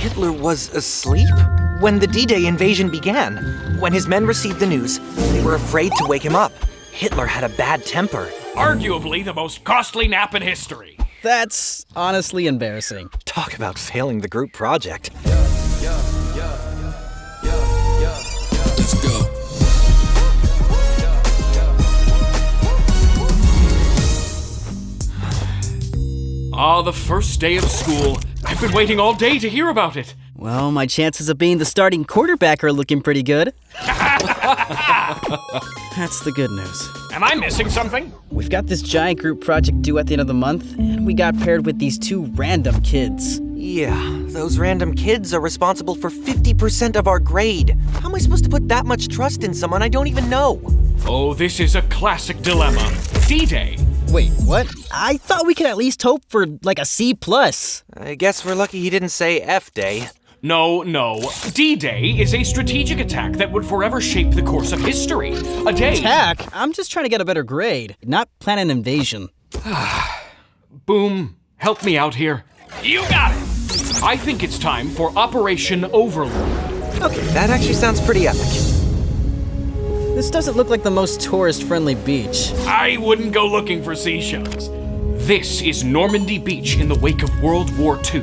Hitler was asleep? When the D-Day invasion began, when his men received the news, they were afraid to wake him up. Hitler had a bad temper. Arguably the most costly nap in history. That's honestly embarrassing. Talk about failing the group project. Let's go. The first day of school. I've been waiting all day to hear about it. Well, my chances of being the starting quarterback are looking pretty good. That's the good news. Am I missing something? We've got this giant group project due at the end of the month, and we got paired with these two random kids. Yeah, those random kids are responsible for 50% of our grade. How am I supposed to put that much trust in someone I don't even know? Oh, this is a classic dilemma. D-Day. Wait, what? I thought we could at least hope for like a C+. I guess we're lucky he didn't say F-Day. No. D-Day is a strategic attack that would forever shape the course of history. A day... Attack? I'm just trying to get a better grade, not plan an invasion. Boom. Help me out here. You got it! I think it's time for Operation Overlord. Okay, that actually sounds pretty epic. This doesn't look like the most tourist-friendly beach. I wouldn't go looking for seashells. This is Normandy Beach in the wake of World War II.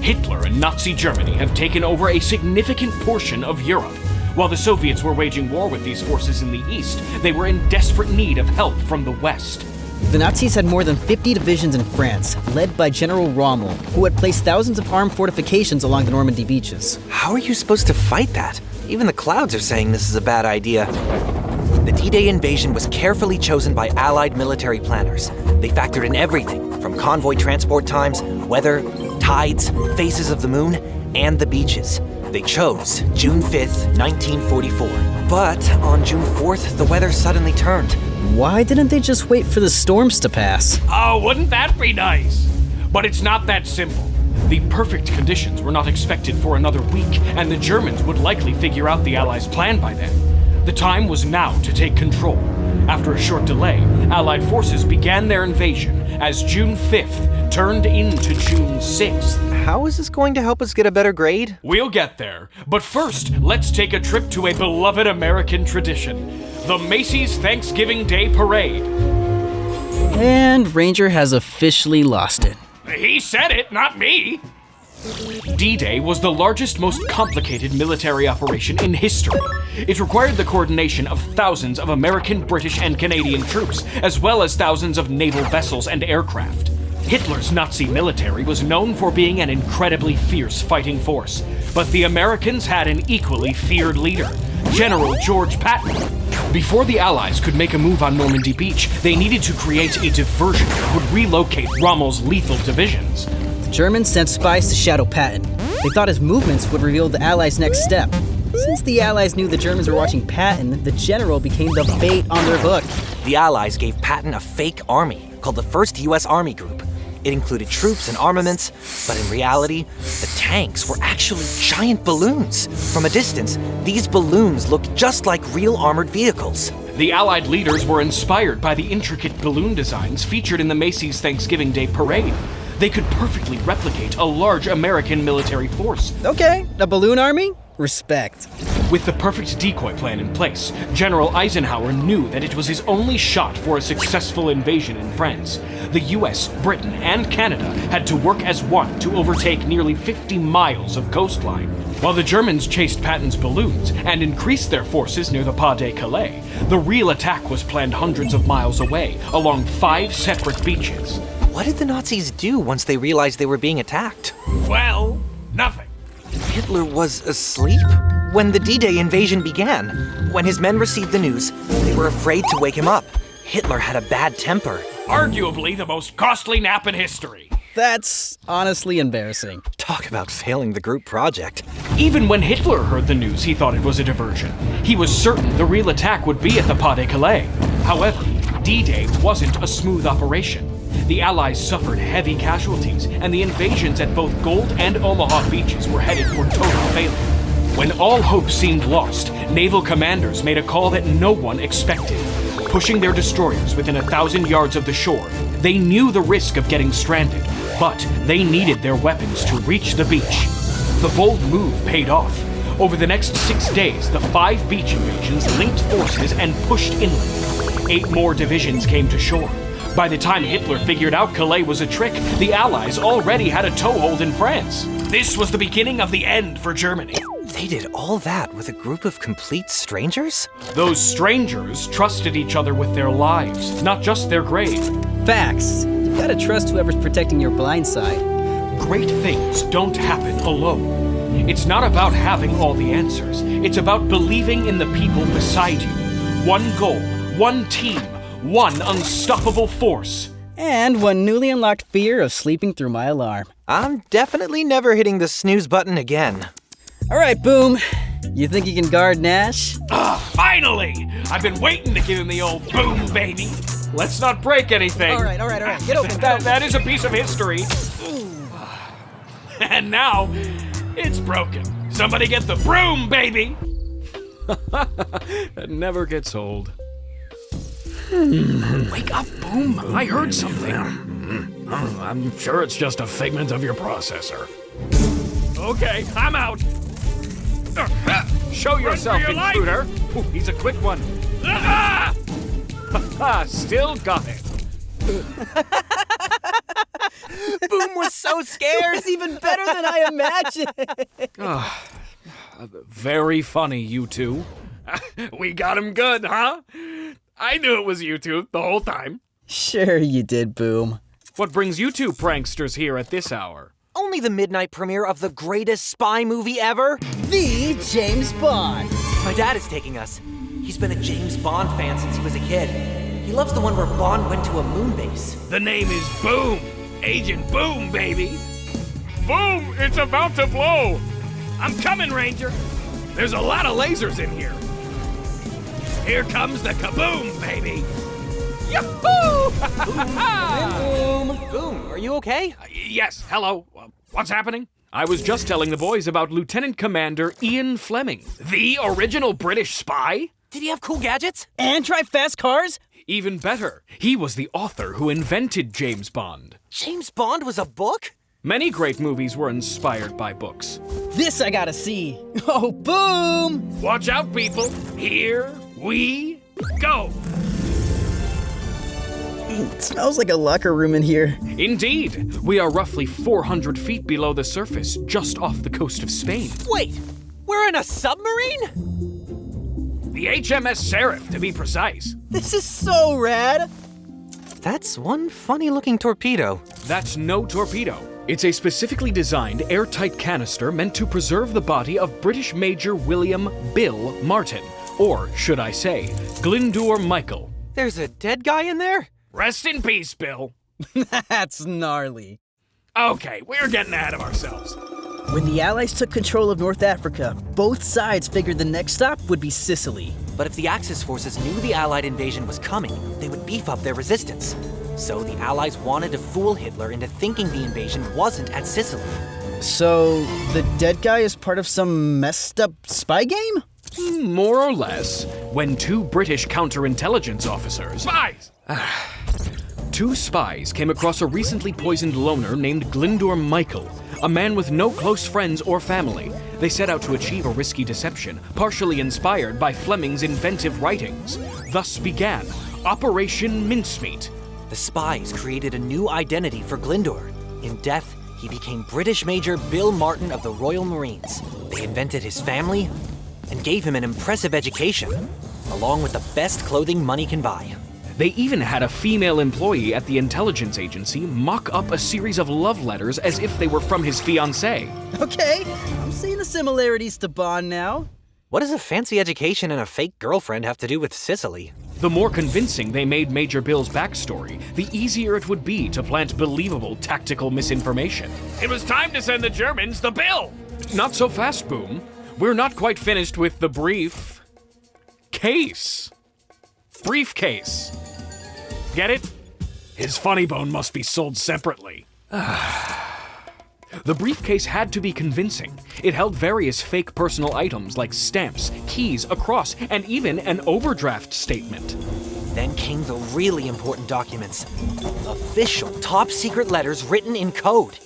Hitler and Nazi Germany have taken over a significant portion of Europe. While the Soviets were waging war with these forces in the east, they were in desperate need of help from the west. The Nazis had more than 50 divisions in France, led by General Rommel, who had placed thousands of armed fortifications along the Normandy beaches. How are you supposed to fight that? Even the clouds are saying this is a bad idea. The D-Day invasion was carefully chosen by Allied military planners. They factored in everything from convoy transport times, weather, tides, phases of the moon, and the beaches. They chose June 5th, 1944. But on June 4th, the weather suddenly turned. Why didn't they just wait for the storms to pass? Oh, wouldn't that be nice? But it's not that simple. The perfect conditions were not expected for another week, and the Germans would likely figure out the Allies' plan by then. The time was now to take control. After a short delay, Allied forces began their invasion as June 5th turned into June 6th. How is this going to help us get a better grade? We'll get there, but first, let's take a trip to a beloved American tradition, the Macy's Thanksgiving Day Parade. And Ranger has officially lost it. He said it, not me. D-Day was the largest, most complicated military operation in history. It required the coordination of thousands of American, British, and Canadian troops, as well as thousands of naval vessels and aircraft. Hitler's Nazi military was known for being an incredibly fierce fighting force, but the Americans had an equally feared leader, General George Patton. Before the Allies could make a move on Normandy Beach, they needed to create a diversion that would relocate Rommel's lethal divisions. The Germans sent spies to shadow Patton. They thought his movements would reveal the Allies' next step. Since the Allies knew the Germans were watching Patton, the general became the bait on their hook. The Allies gave Patton a fake army called the 1st U.S. Army Group. It included troops and armaments, but in reality, the tanks were actually giant balloons. From a distance, these balloons looked just like real armored vehicles. The Allied leaders were inspired by the intricate balloon designs featured in the Macy's Thanksgiving Day Parade. They could perfectly replicate a large American military force. Okay, a balloon army? Respect. With the perfect decoy plan in place, General Eisenhower knew that it was his only shot for a successful invasion in France. The US, Britain, and Canada had to work as one to overtake nearly 50 miles of coastline. While the Germans chased Patton's balloons and increased their forces near the Pas de Calais, the real attack was planned hundreds of miles away, along 5 separate beaches. What did the Nazis do once they realized they were being attacked? Well, nothing. Hitler was asleep? When the D-Day invasion began, when his men received the news, they were afraid to wake him up. Hitler had a bad temper. Arguably the most costly nap in history. That's honestly embarrassing. Talk about failing the group project. Even when Hitler heard the news, he thought it was a diversion. He was certain the real attack would be at the Pas de Calais. However, D-Day wasn't a smooth operation. The Allies suffered heavy casualties, and the invasions at both Gold and Omaha beaches were headed for total failure. When all hope seemed lost, naval commanders made a call that no one expected. Pushing their destroyers within 1,000 yards of the shore, they knew the risk of getting stranded, but they needed their weapons to reach the beach. The bold move paid off. Over the next 6 days, the 5 beach invasions linked forces and pushed inland. 8 more divisions came to shore. By the time Hitler figured out Calais was a trick, the Allies already had a toehold in France. This was the beginning of the end for Germany. They did all that with a group of complete strangers? Those strangers trusted each other with their lives, not just their grave. Facts. You gotta trust whoever's protecting your blind side. Great things don't happen alone. It's not about having all the answers. It's about believing in the people beside you. One goal, one team, one unstoppable force. And one newly unlocked fear of sleeping through my alarm. I'm definitely never hitting the snooze button again. All right, Boom. You think you can guard Nash? Finally! I've been waiting to give him the old boom, baby. Let's not break anything. All right. Get open. That is a piece of history. And now, it's broken. Somebody get the broom, baby! That never gets old. Wake up, Boom. I heard something. I'm sure it's just a figment of your processor. Okay, I'm out. Show yourself, intruder. Ooh, he's a quick one. Still got it. Boom was so scared. It's even better than I imagined. Very funny, you two. We got him good, huh? I knew it was you two the whole time. Sure you did, Boom. What brings you two pranksters here at this hour? Only the midnight premiere of the greatest spy movie ever? The James Bond. My dad is taking us. He's been a James Bond fan since he was a kid. He loves the one where Bond went to a moon base. The name is Boom. Agent Boom, baby. Boom, it's about to blow. I'm coming, Ranger. There's a lot of lasers in here. Here comes the kaboom, baby. Yahoo! Boom, are you okay? Yes, hello. What's happening? I was just telling the boys about Lieutenant Commander Ian Fleming, the original British spy. Did he have cool gadgets? And drive fast cars? Even better, he was the author who invented James Bond. James Bond was a book? Many great movies were inspired by books. This I gotta see. Oh, Boom! Watch out, people. Here we go. It smells like a locker room in here. Indeed. We are roughly 400 feet below the surface, just off the coast of Spain. Wait, we're in a submarine? The HMS Seraph, to be precise. This is so rad. That's one funny-looking torpedo. That's no torpedo. It's a specifically designed airtight canister meant to preserve the body of British Major William Bill Martin, or should I say, Glyndŵr Michael. There's a dead guy in there? Rest in peace, Bill. That's gnarly. Okay, we're getting ahead of ourselves. When the Allies took control of North Africa, both sides figured the next stop would be Sicily. But if the Axis forces knew the Allied invasion was coming, they would beef up their resistance. So the Allies wanted to fool Hitler into thinking the invasion wasn't at Sicily. So, the dead guy is part of some messed up spy game? More or less, when 2 British counterintelligence officers... Spies! 2 spies came across a recently poisoned loner named Glyndŵr Michael, a man with no close friends or family. They set out to achieve a risky deception, partially inspired by Fleming's inventive writings. Thus began Operation Mincemeat. The spies created a new identity for Glyndŵr. In death, he became British Major Bill Martin of the Royal Marines. They invented his family and gave him an impressive education, along with the best clothing money can buy. They even had a female employee at the intelligence agency mock up a series of love letters as if they were from his fiancée. Okay, I'm seeing the similarities to Bond now. What does a fancy education and a fake girlfriend have to do with Sicily? The more convincing they made Major Bill's backstory, the easier it would be to plant believable tactical misinformation. It was time to send the Germans the bill! Not so fast, Boom. We're not quite finished with the briefcase. Briefcase. Get it? His funny bone must be sold separately. The briefcase had to be convincing. It held various fake personal items like stamps, keys, a cross, and even an overdraft statement. Then came the really important documents. Official, top-secret letters written in code.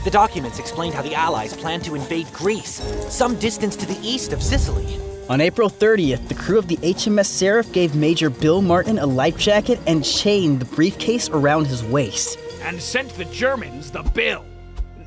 The documents explained how the Allies planned to invade Greece, some distance to the east of Sicily. On April 30th, the crew of the HMS Seraph gave Major Bill Martin a life jacket and chained the briefcase around his waist. And sent the Germans the bill.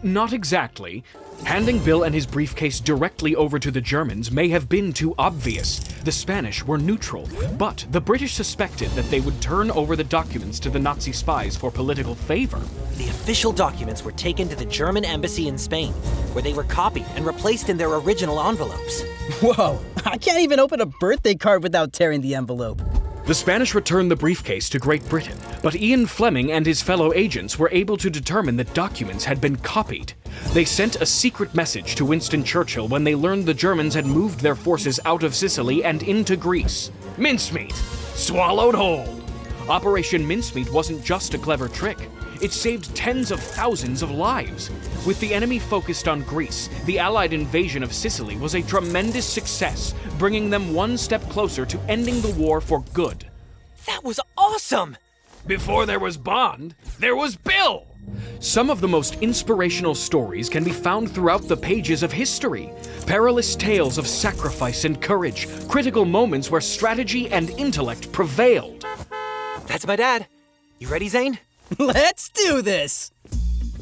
Not exactly. Handing Bill and his briefcase directly over to the Germans may have been too obvious. The Spanish were neutral, but the British suspected that they would turn over the documents to the Nazi spies for political favor. The official documents were taken to the German embassy in Spain, where they were copied and replaced in their original envelopes. Whoa, I can't even open a birthday card without tearing the envelope. The Spanish returned the briefcase to Great Britain, but Ian Fleming and his fellow agents were able to determine that documents had been copied. They sent a secret message to Winston Churchill when they learned the Germans had moved their forces out of Sicily and into Greece. Mincemeat, swallowed whole. Operation Mincemeat wasn't just a clever trick. It saved tens of thousands of lives. With the enemy focused on Greece, the Allied invasion of Sicily was a tremendous success, bringing them one step closer to ending the war for good. That was awesome! Before there was Bond, there was Bill! Some of the most inspirational stories can be found throughout the pages of history. Perilous tales of sacrifice and courage, critical moments where strategy and intellect prevailed. That's my dad. You ready, Zane? Let's do this!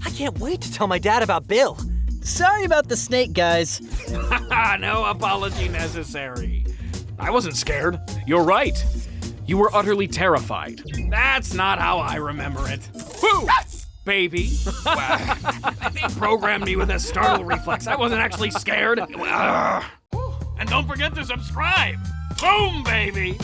I can't wait to tell my dad about Bill. Sorry about the snake, guys. No apology necessary. I wasn't scared. You're right. You were utterly terrified. That's not how I remember it. Woo! Baby. They programmed me with a startle reflex. I wasn't actually scared. And don't forget to subscribe. Boom, baby!